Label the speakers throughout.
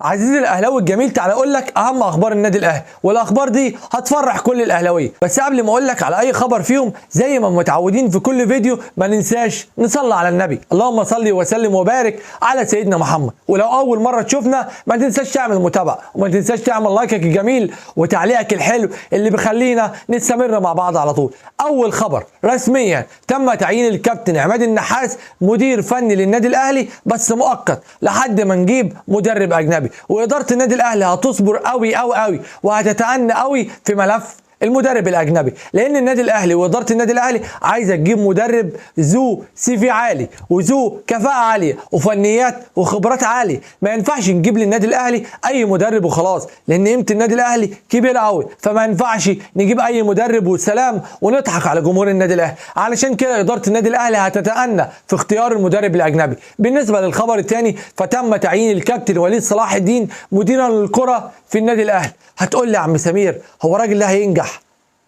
Speaker 1: عزيزي الاهلاوي الجميل، تعال اقول لك اهم اخبار النادي الاهلي، والاخبار دي هتفرح كل الاهلاويه. بس قبل ما اقول لك على اي خبر فيهم، زي ما متعودين في كل فيديو ما ننساش نصلي على النبي. اللهم صل وسلم وبارك على سيدنا محمد. ولو اول مره تشوفنا ما تنساش تعمل متابعه، وما تنساش تعمل لايكك الجميل وتعليقك الحلو اللي بيخلينا نستمر مع بعض على طول. اول خبر رسميا تم تعيين الكابتن عماد النحاس مدير فني للنادي الاهلي، بس مؤقت لحد ما نجيب مدرب اجنبي. واداره النادي الاهلي هتصبر قوي قوي قوي وهتتأنى قوي في ملف المدرب الاجنبي، لان النادي الاهلي واداره النادي الاهلي عايزه تجيب مدرب ذو CV عالي وذو كفاءه عاليه وفنيات وخبرات عاليه. ما ينفعش نجيب للنادي الاهلي اي مدرب وخلاص، لان قيمه النادي الاهلي كبيره قوي، فما ينفعش نجيب اي مدرب والسلام ونضحك على جمهور النادي الاهلي. علشان كده اداره النادي الاهلي هتتأنى في اختيار المدرب الاجنبي. بالنسبه للخبر الثاني، فتم تعيين الكابتن وليد صلاح الدين مديرا للكره في النادي الاهلي. هتقول لي يا عم سمير، هو الراجل ده هينجح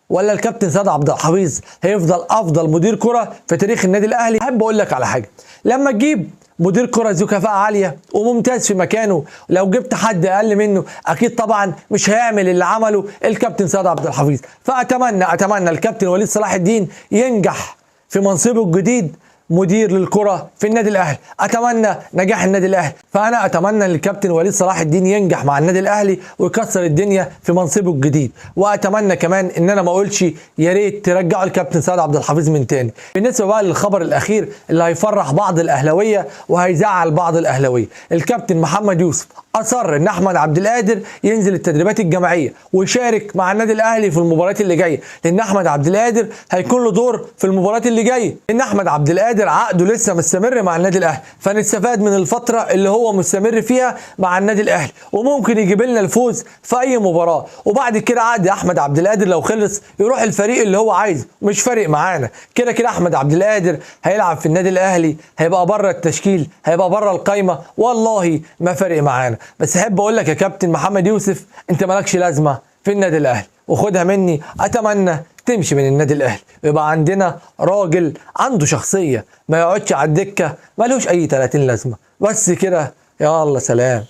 Speaker 1: ولا الكابتن سيد عبد الحفيظ هيفضل افضل مدير كره في تاريخ النادي الاهلي؟ احب اقول لك على حاجه، لما تجيب مدير كره ذو كفاءه عاليه وممتاز في مكانه، لو جبت حد اقل منه اكيد طبعا مش هيعمل اللي عمله الكابتن سيد عبد الحفيظ. فاتمنى الكابتن وليد صلاح الدين ينجح في منصبه الجديد مدير للكرة في النادي الاهلي. اتمنى نجاح النادي الاهلي، فانا اتمنى ان الكابتن وليد صلاح الدين ينجح مع النادي الاهلي ويكسر الدنيا في منصبه الجديد. واتمنى كمان ان انا ما اقولش يا ريت ترجعوا الكابتن سيد عبد الحفيظ من تاني. بالنسبه بقى للخبر الاخير اللي هيفرح بعض الاهلاويه وهيزعل بعض الاهلاويه، الكابتن محمد يوسف اصر ان احمد عبد القادر ينزل التدريبات الجماعيه ويشارك مع النادي الاهلي في المباريات اللي جايه، لان احمد عبد القادر هيكون له دور في المباريات اللي جايه، لان احمد عبد القادر عقده لسه مستمر مع النادي الاهلي، فنستفاد من الفتره اللي هو مستمر فيها مع النادي الاهلي، وممكن يجيب لنا الفوز في اي مباراه. وبعد كده عقد احمد عبد القادر لو خلص يروح الفريق اللي هو عايزه، مش فارق معانا. كده كده احمد عبد القادر هيلعب في النادي الاهلي، هيبقى بره التشكيل، هيبقى بره القايمه، والله ما فارق معانا. بس احب اقول لك يا كابتن محمد يوسف، انت مالكش لازمه في النادي الاهلي، وخدها مني اتمنى تمشي من النادي الاهلي ويبقى عندنا راجل عنده شخصيه، ما يقعدش على الدكه مالوش اي 30 لازمه. بس كده، يلا سلام.